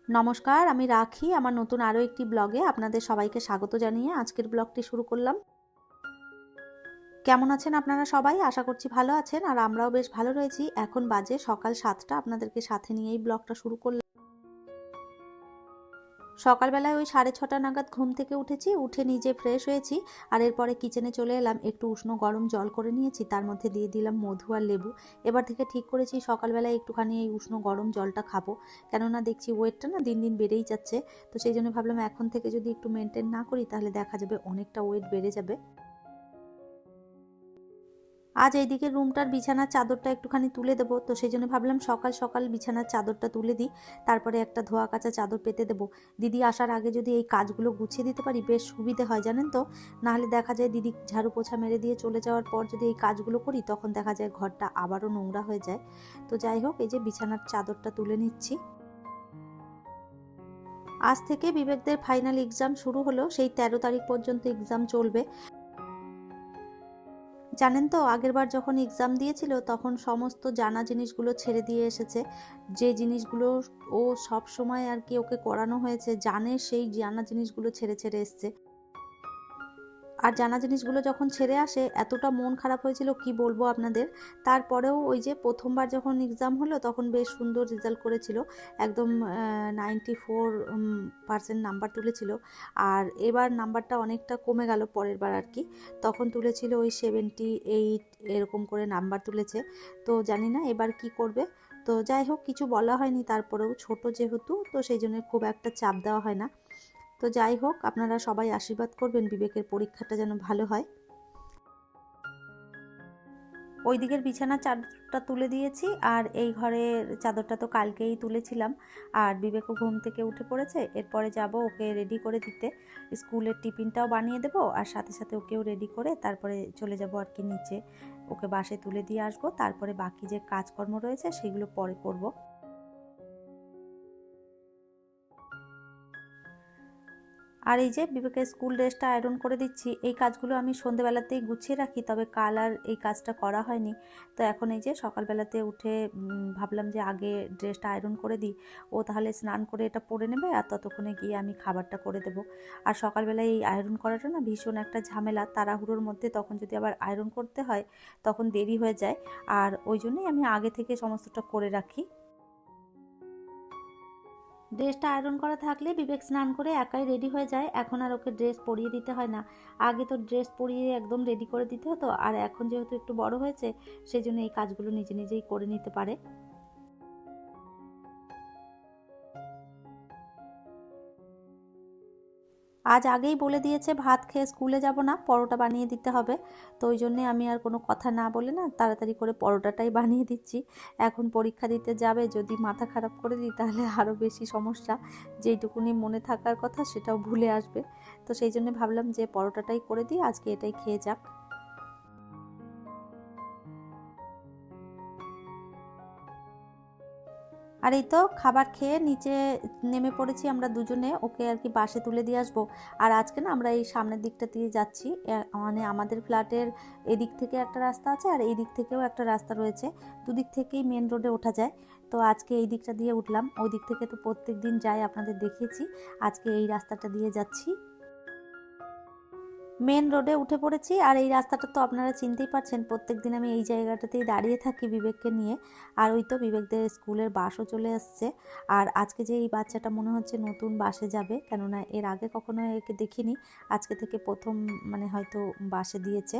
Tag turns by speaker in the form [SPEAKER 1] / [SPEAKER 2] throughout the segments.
[SPEAKER 1] নমস্কার, আমি রাখি। আমার নতুন আরও একটি ব্লগে আপনাদের সবাইকে স্বাগত জানিয়ে আজকের ব্লগটি শুরু করলাম। কেমন আছেন আপনারা সবাই? আশা করছি ভালো আছেন, আর আমরাও বেশ ভালো রয়েছি। এখন বাজে সকাল 7টা, আপনাদেরকে সাথে নিয়েই ব্লগটা শুরু করলাম। সকালবেলায় ওই 6:30 নাগাদ ঘুম থেকে উঠেছি, উঠে নিজে ফ্রেশ হয়েছি, আর এরপরে কিচেনে চলে এলাম। একটু উষ্ণ গরম জল করে নিয়েছি, তার মধ্যে দিয়ে দিলাম মধু আর লেবু। এবার থেকে ঠিক করেছি সকালবেলায় একটুখানি এই উষ্ণ গরম জলটা খাবো, কেননা দেখছি ওয়েটটা না দিন দিন বেড়েই যাচ্ছে। তো সেই জন্য ভাবলাম এখন থেকে যদি একটু মেনটেন না করি তাহলে দেখা যাবে অনেকটা ওয়েট বেড়ে যাবে। আজ এইদিকে রুমটার বিছানার চাদরটা একটুখানি তুলে দেবো, তো সেই জন্য ভাবলাম সকাল সকাল বিছানার চাদরটা তুলে দিই, তারপরে একটা ধোয়া কাচা চাদর পেতে দেবো। দিদি আসার আগে যদি এই কাজগুলো গুছিয়ে দিতে পারি বেশ সুবিধে হয়, জানেন তো। নাহলে দেখা যায় দিদি ঝাড়ু পোছা মেরে দিয়ে চলে যাওয়ার পর যদি এই কাজগুলো করি তখন দেখা যায় ঘরটা আবারও নোংরা হয়ে যায়। তো যাই হোক, এই যে বিছানার চাদরটা তুলে নিচ্ছি। আজ থেকে বিবেকদের ফাইনাল এক্সাম শুরু হলো, সেই 13 তারিখ পর্যন্ত এক্সাম চলবে। জানেন তো, আগেরবার যখন এক্সাম দিয়েছিল তখন সমস্ত জানা জিনিসগুলো ছেড়ে দিয়ে এসেছে। যে জিনিসগুলো ও সব সময় আর কি ওকে করানো হয়েছে জানে, সেই জানা জিনিসগুলো ছেড়ে ছেড়ে এসছে। আর জানা জিনিসগুলো যখন ছেড়ে আসে এতটা মন খারাপ হয়েছিল কি বলবো আপনাদের। তারপরেও ওই যে প্রথমবার যখন এক্সাম হলো তখন বেশ সুন্দর রেজাল্ট করেছিল, একদম 94% নাম্বার তুলেছিল। আর এবার নাম্বারটা অনেকটা কমে গেল পরের বার আর কি, তখন তুলেছিল ওই 78 এরকম করে নাম্বার তুলেছে। তো জানি না এবার কি করবে। তো যাই হোক, কিছু বলা হয়নি, তারপরেও ছোট যেহেতু তো সেই জন্য খুব একটা চাপ দেওয়া হয় না। তো যাই হোক, আপনারা সবাই আশীর্বাদ করবেন বিবেকের পরীক্ষাটা যেন ভালো হয়। ওই দিকের বিছানার চাদরটা তুলে দিয়েছি, আর এই ঘরের চাদরটা তো কালকেই তুলেছিলাম। আর বিবেকও ঘুম থেকে উঠে পড়েছে, এরপরে যাব ওকে রেডি করে দিতে। স্কুলের টিফিনটাও বানিয়ে দেবো, আর সাথে সাথে ওকেও রেডি করে তারপরে চলে যাব আর কি নিচে। ওকে বাসে তুলে দিয়ে আসবো, তারপরে বাকি যে কাজকর্ম রয়েছে সেগুলো পরে করব। আর এই যে বিবেকের স্কুল ড্রেসটা আয়রন করে দিচ্ছি। এই কাজগুলো আমি সন্ধেবেলাতেই গুছিয়ে রাখি, তবে কাল আর এই কাজটা করা হয়নি। তো এখন এই যে সকালবেলাতে উঠে ভাবলাম যে আগে ড্রেসটা আয়রন করে দিই, ও তাহলে স্নান করে এটা পরে নেবে, আর ততক্ষণে গিয়ে আমি খাবারটা করে দেবো। আর সকালবেলায় এই আয়রন করাটা না ভীষণ একটা ঝামেলা, তাড়াহুড়োর মধ্যে তখন যদি আবার আয়রন করতে হয় তখন দেরি হয়ে যায়। আর ওই জন্যই আমি আগে থেকে সমস্তটা করে রাখি। ড্রেসটা আয়রন করা থাকলে বিবেক স্নান করে একাই রেডি হয়ে যায়, এখন আর ওকে ড্রেস পরিয়ে দিতে হয় না। আগে তো ড্রেস পরিয়ে একদম রেডি করে দিতে হতো, আর এখন যেহেতু একটু বড় হয়েছে সেই জন্য এই কাজগুলো নিজে নিজেই করে নিতে পারে। আজ আগেই বলে দিয়েছে ভাত খেয়ে স্কুলে যাব না, পরোটা বানিয়ে দিতে হবে। তো ওই জন্যে আমি আর কোনো কথা না বলে না তাড়াতাড়ি করে পরোটাটাই বানিয়ে দিচ্ছি। এখন পরীক্ষা দিতে যাবে, যদি মাথা খারাপ করে দিই তাহলে আরও বেশি সমস্যা। যেইটুকুনি মনে থাকার কথা সেটাও ভুলে আসবে। তো সেই জন্য ভাবলাম যে পরোটাটাই করে দিই, আজকে এটাই খেয়ে যাক। আর এই তো খাবার খেয়ে নিচে নেমে পড়েছি আমরা দুজনে, ওকে আর কি বাসে তুলে দিয়ে আসবো। আর আজকে না আমরা এই সামনের দিকটা দিয়ে যাচ্ছি, মানে আমাদের ফ্ল্যাটের এদিক থেকে একটা রাস্তা আছে আর এই দিক থেকেও একটা রাস্তা রয়েছে, দুদিক থেকেই মেন রোডে ওঠা যায়। তো আজকে এই দিকটা দিয়ে উঠলাম, ওই দিক থেকে তো প্রত্যেক দিন যাই, আপনাদের দেখিয়েছি। আজকে এই রাস্তাটা দিয়ে যাচ্ছি। মেন রোডে উঠে পড়েছি, আর এই রাস্তাটা তো আপনারা চিনতেই পারছেন, প্রত্যেকদিন আমি এই জায়গাটাতেই দাঁড়িয়ে থাকি বিবেককে নিয়ে। আর ওই তো বিবেকদের স্কুলের বাসও চলে আসছে। আর আজকে যে এই বাচ্চাটা মনে হচ্ছে নতুন বাসে যাবে, কেননা এর আগে কখনো একে দেখিনি, আজকে থেকে প্রথম মানে হয়তো বাসে দিয়েছে।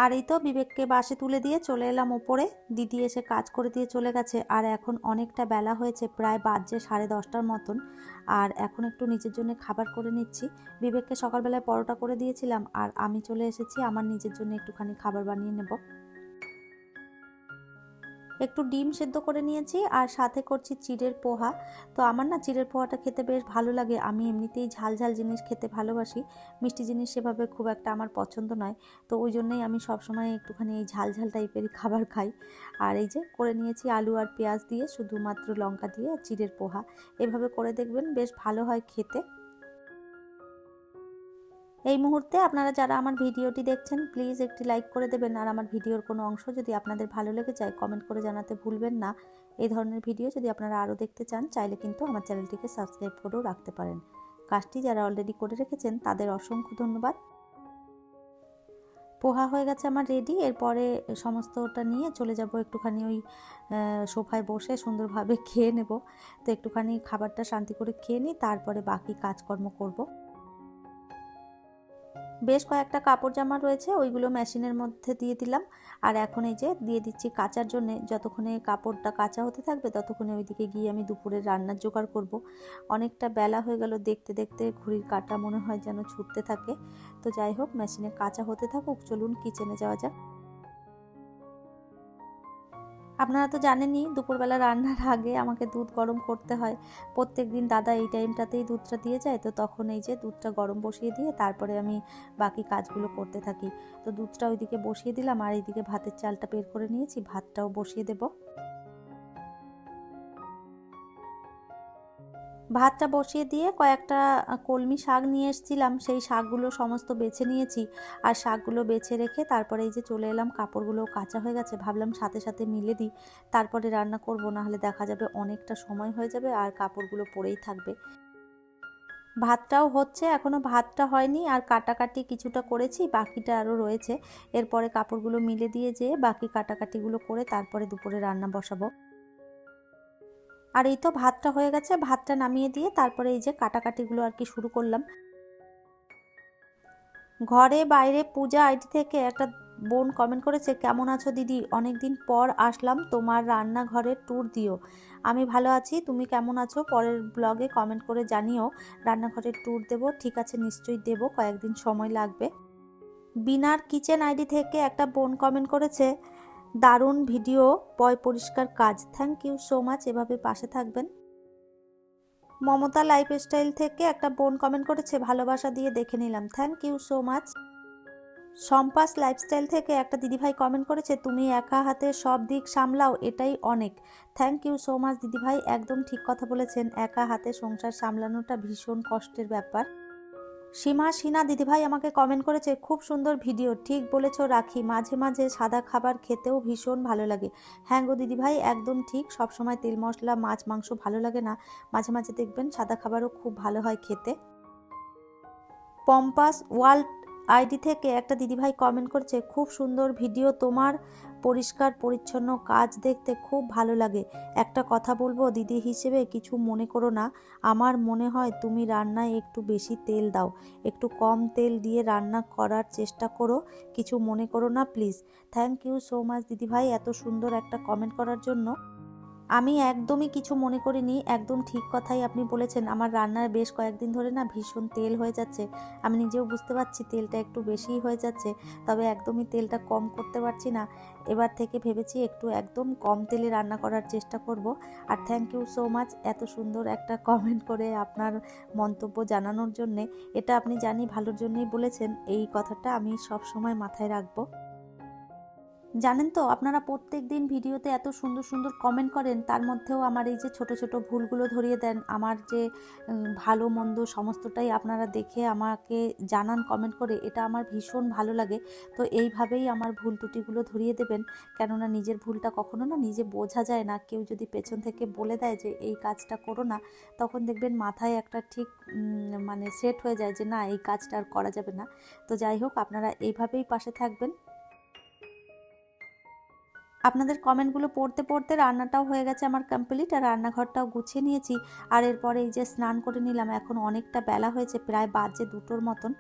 [SPEAKER 1] আর এই তো বিবেককে বাসে তুলে দিয়ে চলে এলাম ওপরে, দিদি এসে কাজ করে দিয়ে চলে গেছে। আর এখন অনেকটা বেলা হয়েছে, প্রায় বাজছে 10:30টার মতন। আর এখন একটু নিজের জন্য খাবার করে নিচ্ছি। বিবেককে সকালবেলায় পরোটা করে দিয়েছিলাম, আর আমি চলে এসেছি আমার নিজের জন্য একটুখানি খাবার বানিয়ে নেব। একটু ডিম সেদ্ধ করে নিয়েছি, আর সাথে করছি চিড়ের পোহা। তো আমার না চিড়ের পোহাটা খেতে বেশ ভালো লাগে, আমি এমনিতেই ঝাল ঝাল জিনিস খেতে ভালোবাসি, মিষ্টি জিনিস সেভাবে খুব একটা আমার পছন্দ নয়। তো ওই জন্যই আমি সবসময় একটুখানি এই ঝাল ঝাল টাইপেরই খাবার খাই। আর এই যে করে নিয়েছি আলু আর পেঁয়াজ দিয়ে, শুধুমাত্র লঙ্কা দিয়ে চিড়ের পোহা। এভাবে করে দেখবেন বেশ ভালো হয় খেতে। এই মুহূর্তে আপনারা যারা আমার ভিডিওটি দেখছেন প্লিজ একটি লাইক করে দেবেন, আর আমার ভিডিওর কোনো অংশ যদি আপনাদের ভালো লেগে যায় কমেন্ট করে জানাতে ভুলবেন না। এই ধরনের ভিডিও যদি আপনারা আরও দেখতে চান চাইলে কিন্তু আমার চ্যানেলটিকে সাবস্ক্রাইব করেও রাখতে পারেন। কাজটি যারা অলরেডি করে রেখেছেন তাদের অসংখ্য ধন্যবাদ। পোহা হয়ে গেছে আমার রেডি। এরপরে সমস্তটা নিয়ে চলে যাব একটুখানি ওই সোফায় বসে সুন্দরভাবে খেয়ে নেব। তো একটুখানি খাবারটা শান্তি করে খেয়ে নিই, তারপরে বাকি কাজকর্ম করব। বেশ কয়েকটা কাপড় জামা রয়েছে, ওইগুলো মেশিনের মধ্যে দিয়ে দিলাম। আর এখন এই যে দিয়ে দিচ্ছি কাচার জন্য। যতক্ষণে কাপড়টা কাচা হতে থাকবে ততক্ষণে ওইদিকে গিয়ে আমি দুপুরের রান্নার জোগাড় করব। অনেকটা বেলা হয়ে গেল, দেখতে দেখতে ঘড়ির কাঁটা মনে হয় যেন ছুটতে থাকে। তো যাই হোক, মেশিনে কাচা হতে থাকুক, চলুন কিচেনে যাওয়া যাক। আপনারা তো জানেনই দুপুরবেলা রান্নার আগে আমাকে দুধ গরম করতে হয়। প্রত্যেক দিন দাদা এই টাইমটাতেই দুধটা দিয়ে যায়, তো তখন এই যে দুধটা গরম বসিয়ে দিয়ে তারপরে আমি বাকি কাজগুলো করতে থাকি। তো দুধটা ওইদিকে বসিয়ে দিলাম, আর এইদিকে ভাতের চালটা বের করে নিয়েছি, ভাতটাও বসিয়ে দেবো। ভাতটা বসিয়ে দিয়ে কয়েকটা কলমি শাক নিয়ে এসেছিলাম, সেই শাকগুলো সমস্ত বেছে নিয়েছি। আর শাকগুলো বেছে রেখে তারপরে এই যে চলে এলাম, কাপড়গুলো কাঁচা হয়ে গেছে, ভাবলাম সাথে সাথে মিলে দিই, তারপরে রান্না করব, নাহলে দেখা যাবে অনেকটা সময় হয়ে যাবে আর কাপড়গুলো পড়েই থাকবে। ভাতটাও হচ্ছে, এখনও ভাতটা হয়নি, আর কাটাকাটি কিছুটা করেছি, বাকিটা আরও রয়েছে। এরপরে কাপড়গুলো মিলে দিয়ে যেয়ে বাকি কাটাকাটিগুলো করে তারপরে দুপুরে রান্না বসাবো। আর এই তো ভাতটা হয়ে গেছে, ভাতটা নামিয়ে দিয়ে তারপরে এই যে কাটাকাটিগুলো আর কি শুরু করলাম। ঘরে বাইরে পূজা আইডি থেকে একটা বোন কমেন্ট করেছে, কেমন আছো দিদি, অনেক দিন পর আসলাম, তোমার রান্নাঘরের ট্যুর দিও। আমি ভালো আছি, তুমি কেমন আছো পরের ব্লগে কমেন্ট করে জানিও, রান্নাঘরের ট্যুর দেবো। ঠিক আছে, নিশ্চয়ই দেবো, কয়েকদিন সময় লাগবে। বিনার কিচেন আইডি থেকে একটা বোন কমেন্ট করেছে, দারুণ ভিডিও, পয় পরিষ্কার কাজ, থ্যাংক ইউ সো মাচ, এভাবে পাশে থাকবেন। মমতা লাইফস্টাইল থেকে একটা বোন কমেন্ট করেছে, ভালোবাসা দিয়ে দেখে নিলাম, থ্যাংক ইউ সো মাচ। সম্পাস লাইফস্টাইল থেকে একটা দিদিভাই কমেন্ট করেছে, তুমি একা হাতে সব দিক সামলাও, এটাই অনেক, থ্যাংক ইউ সো মাচ দিদিভাই, একদম ঠিক কথা বলেছেন, একা হাতে সংসার সামলানোটা ভীষণ কষ্টের ব্যাপার। সীমা সিনা দিদিভাই আমাকে কমেন্ট করেছে, খুব সুন্দর ভিডিও, ঠিক বলেছ রাখি, মাঝে মাঝে সাদা খাবার খেতেও ভীষণ ভালো লাগে। হ্যাঁ গো দিদিভাই, একদম ঠিক, সবসময় তেল মশলা মাছ মাংস ভালো লাগে না, মাঝে মাঝে দেখবেন সাদা খাবারও খুব ভালো হয় খেতে। পম্পাস ওয়ার্ল্ড আইডি থেকে একটা দিদিভাই কমেন্ট করছে, খুব সুন্দর ভিডিও তোমার, পরিষ্কার পরিচ্ছন্ন কাজ দেখতে খুব ভালো লাগে। একটা কথা বলবো দিদি হিসেবে, কিছু মনে করো না, আমার মনে হয় তুমি রান্নায় একটু বেশি তেল দাও, একটু কম তেল দিয়ে রান্না করার চেষ্টা করো, কিছু মনে করো না please. Thank you so much দিদিভাই এত সুন্দর একটা কমেন্ট করার জন্য। আমি একদমই কিছু মনে করিনি, একদম ঠিক কথাই আপনি বলেছেন, আমার রান্নার বেশ কয়েকদিন ধরে না ভীষণ তেল হয়ে যাচ্ছে, আমি নিজেও বুঝতে পারছি তেলটা একটু বেশিই হয়ে যাচ্ছে, তবে একদমই তেলটা কম করতে পারছি না। এবার থেকে ভেবেছি একটু একদম কম তেলে রান্না করার চেষ্টা করব। আর থ্যাংক ইউ সো মাচ এত সুন্দর একটা কমেন্ট করে আপনার মন্তব্য জানানোর জন্যে, এটা আপনি জানি ভালোর জন্যই বলেছেন, এই কথাটা আমি সব সময় মাথায় রাখবো। জানেন তো, আপনারা প্রত্যেক দিন ভিডিওতে এত সুন্দর সুন্দর কমেন্ট করেন, তার মধ্যেও আমার এই যে ছোট ছোট ভুলগুলো ধরিয়ে দেন, আমার যে ভালো মন্দ সমস্তটাই আপনারা দেখে আমাকে জানান কমেন্ট করে, এটা আমার ভীষণ ভালো লাগে। তো এইভাবেই আমার ভুল ত্রুটিগুলো ধরিয়ে দেবেন, কেননা নিজের ভুলটা কখনো না নিজে বোঝা যায় না, কেউ যদি পেছন থেকে বলে দেয় যে এই কাজটা করো না, তখন দেখবেন মাথায় একটা ঠিক মানে সেট হয়ে যায় যে না, এই কাজটা আর করা যাবে না। তো যাই হোক, আপনারা এইভাবেই পাশে থাকবেন। আপনাদের কমেন্টগুলো পড়তে পড়তে রান্নাটাও হয়ে গেছে আমার কমপ্লিট, আর রান্নাঘরটাও গুছিয়ে নিয়েছি। আর এরপরে এই যে স্নান করে নিলাম, এখন অনেকটা বেলা হয়েছে, প্রায় বাজে 2টোর মতন।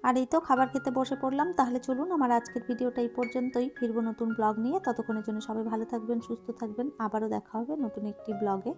[SPEAKER 1] আর এই তো খাবার খেতে বসে পড়লাম। তাহলে চলুন, আমার আজকের ভিডিওটা এই পর্যন্তই, ফিরবো নতুন ব্লগ নিয়ে, ততক্ষণের জন্য সবাই ভালো থাকবেন, সুস্থ থাকবেন, আবারও দেখা হবে নতুন একটি ব্লগে।